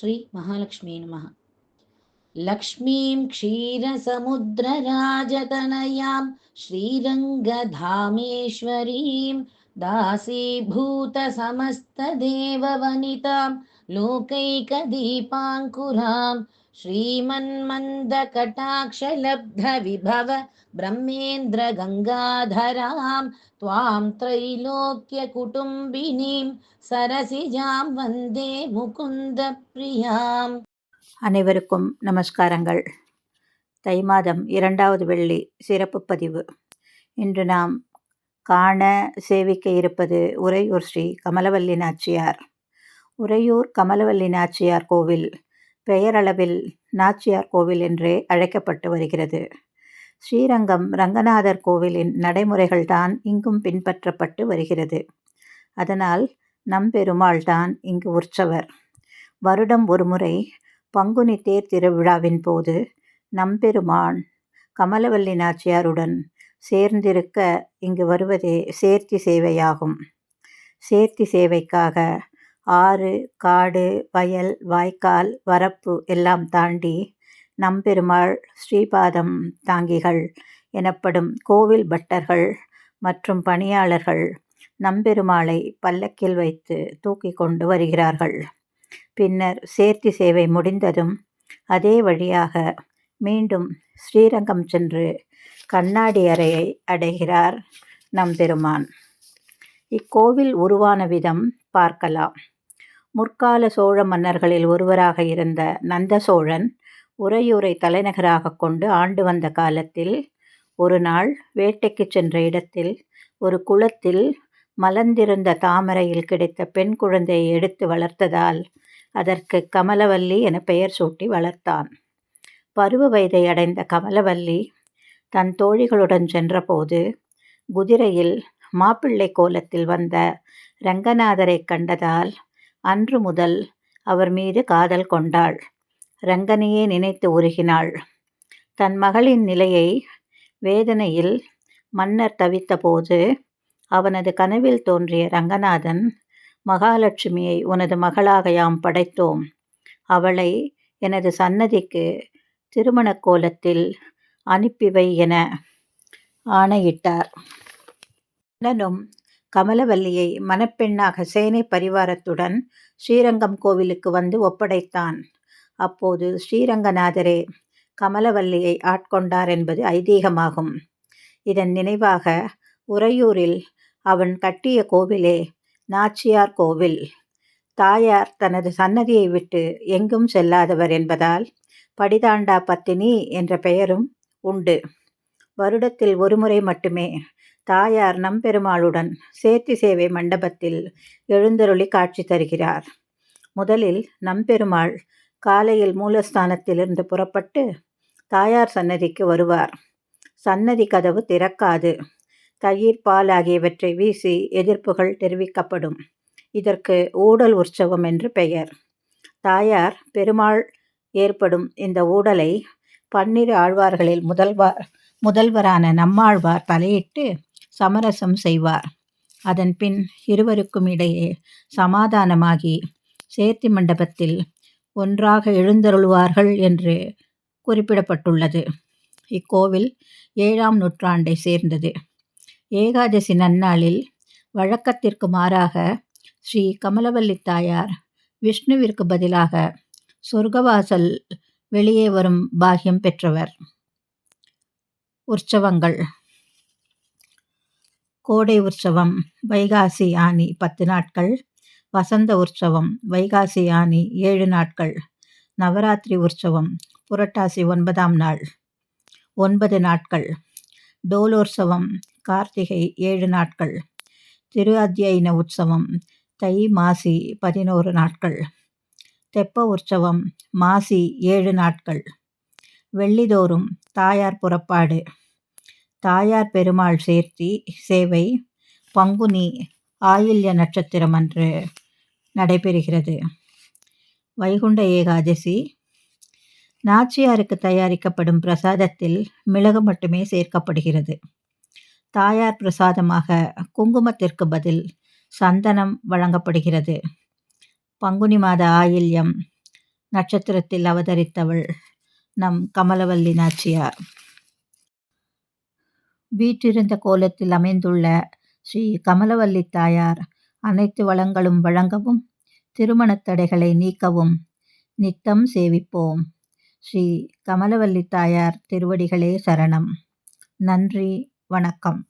ஸ்ரீ மகாலட்சுமி நமः. லக்ஷ்மீம் க்ஷீரசமுத்திரராஜதனயாம் ஸ்ரீரங்கதாமேஸ்வரீம் தாசீபூதசமஸ்ததேவவனிதாம் லோகைகதீபாங்குராம் ஸ்ரீமன்மந்தகடாக்ஷலப்தவிபவ பிரம்மேந்திரகங்காதராம் த்வாம் த்ரைலோக்யகுடும்பினீம் சரசிஜாம் வந்தே முகுந்த பிரியாம். அனைவருக்கும் நமஸ்காரங்கள். தை மாதம் 2வது வெள்ளி சிறப்பு பதிவு. இன்று நாம் காண சேவிக்க இருப்பது உறையூர் ஸ்ரீ கமலவல்லி நாச்சியார். உறையூர் கமலவல்லி நாச்சியார் கோவில் பெயரளவில் நாச்சியார் கோவில் என்றே அழைக்கப்பட்டு வருகிறது. ஸ்ரீரங்கம் ரங்கநாதர் கோவிலின் நடைமுறைகள்தான் இங்கும் பின்பற்றப்பட்டு வருகிறது. அதனால் நம்பெருமாள் தான் இங்கு உற்சவர். வருடம் ஒருமுறை பங்குனி தேர் திருவிழாவின் போது நம்பெருமான் கமலவல்லி நாச்சியாருடன் சேர்ந்திருக்க இங்கு வருவதே சேர்த்தி சேவையாகும். சேர்த்தி சேவைக்காக ஆறு, காடு, வயல், வாய்க்கால், வரப்பு எல்லாம் தாண்டி நம்பெருமாள், ஸ்ரீபாதம் தாங்கிகள் எனப்படும் கோவில் பட்டர்கள் மற்றும் பணியாளர்கள் நம்பெருமாளை பல்லக்கில் வைத்து தூக்கி கொண்டு வருகிறார்கள். பின்னர் சேர்த்தி சேவை முடிந்ததும் அதே வழியாக மீண்டும் ஸ்ரீரங்கம் சென்று கண்ணாடி அறையை அடைகிறார் நம்பெருமான். இக்கோவில் உருவான விதம் பார்க்கலாம். முற்கால சோழ மன்னர்களில் ஒருவராக இருந்த நந்த சோழன் உறையூரை தலைநகராக கொண்டு ஆண்டு வந்த காலத்தில் ஒரு நாள் வேட்டைக்கு சென்ற இடத்தில் ஒரு குளத்தில் மலர்ந்திருந்த தாமரையில் கிடைத்த பெண் குழந்தையை எடுத்து வளர்த்ததால் அதற்கு கமலவல்லி என பெயர் சூட்டி வளர்த்தான். பருவ வயதை அடைந்த கமலவல்லி தன் தோழிகளுடன் சென்றபோது குதிரையில் மாப்பிள்ளை கோலத்தில் வந்த ரங்கநாதரை கண்டதால் அன்று முதல் அவர் மீது காதல் கொண்டாள். ரங்கனையே நினைத்து உருகினாள். தன் மகளின் நிலையை வேதனையில் மன்னர் தவித்தபோது அவனது கனவில் தோன்றிய ரங்கநாதன், மகாலட்சுமியை உனது மகளாக யாம் படைத்தோம், அவளை எனது சன்னதிக்கு திருமண கோலத்தில் அனுப்பிவை என ஆணையிட்டார். மன்னனும் கமலவல்லியை மணப்பெண்ணாக சேனை பரிவாரத்துடன் ஸ்ரீரங்கம் கோவிலுக்கு வந்து ஒப்படைத்தான். அப்போது ஸ்ரீரங்கநாதரே கமலவல்லியை ஆட்கொண்டார் என்பது ஐதீகமாகும். இதன் நினைவாக உறையூரில் அவன் கட்டிய கோவிலே நாச்சியார் கோவில். தாயார் தனது சன்னதியை விட்டு எங்கும் செல்லாதவர் என்பதால் படிதாண்டா பத்தினி என்ற பெயரும் உண்டு. வருடத்தில் ஒருமுறை மட்டுமே தாயார் நம்பெருமாளுடன் சேர்த்தி சேவை மண்டபத்தில் எழுந்தருளி காட்சி தருகிறார். முதலில் நம்பெருமாள் காலையில் மூலஸ்தானத்திலிருந்து புறப்பட்டு தாயார் சன்னதிக்கு வருவார். சன்னதி கதவு திறக்காது. தயிர், பால் ஆகியவற்றை வீசி எதிர்ப்புகள் தெரிவிக்கப்படும். இதற்கு ஊடல் உற்சவம் என்று பெயர். தாயார் பெருமாள் ஏற்படும் இந்த ஊடலை 12 ஆழ்வார்களில் முதல்வரான நம்மாழ்வார் தலையிட்டு சமரசம் செய்வார். அதன் பின் இருவருக்கும் இடையே சமாதானமாகி சேர்த்தி மண்டபத்தில் ஒன்றாக எழுந்தருளுவார்கள் என்று குறிப்பிடப்பட்டுள்ளது. இக்கோவில் 7ஆம் நூற்றாண்டை சேர்ந்தது. ஏகாதசி நன்னாளில் வழக்கத்திற்கு மாறாக ஸ்ரீ கமலவல்லி தாயார் விஷ்ணுவிற்கு பதிலாக சொர்க்கவாசல் வெளியே வரும் பாக்கியம் பெற்றவர். உற்சவங்கள். கோடை உற்சவம் வைகாசி ஆனி 10 நாட்கள், வசந்த உற்சவம் வைகாசி ஆனி 7 நாட்கள், நவராத்திரி உற்சவம் புரட்டாசி 9ஆம் நாள் 9 நாட்கள், டோலோற்சவம் கார்த்திகை 7 நாட்கள், திரு அத்தியன உற்சவம் தை மாசி 11 நாட்கள், தெப்ப உற்சவம் மாசி 7 நாட்கள், வெள்ளிதோறும் தாயார் புறப்பாடு. தாயார் பெருமாள் சேர்த்தி சேவை பங்குனி ஆயில்ய நட்சத்திரம் அன்று நடைபெறுகிறது. வைகுண்ட ஏகாதசி. நாச்சியாருக்கு தயாரிக்கப்படும் பிரசாதத்தில் மிளகு மட்டுமே சேர்க்கப்படுகிறது. தாயார் பிரசாதமாக குங்குமத்திற்கு பதில் சந்தனம் வழங்கப்படுகிறது. பங்குனி மாத ஆயில்யம் நட்சத்திரத்தில் அவதரித்தவள் நம் கமலவல்லி நாச்சியார். வீற்றிருந்த கோலத்தில் அமைந்துள்ள ஸ்ரீ கமலவல்லி தாயார் அனைத்து வளங்களும் வழங்கவும், திருமணத் தடைகளை நீக்கவும் நித்தம் சேவிப்போம். ஸ்ரீ கமலவல்லி தாயார் திருவடிகளே சரணம். நன்றி, வணக்கம்.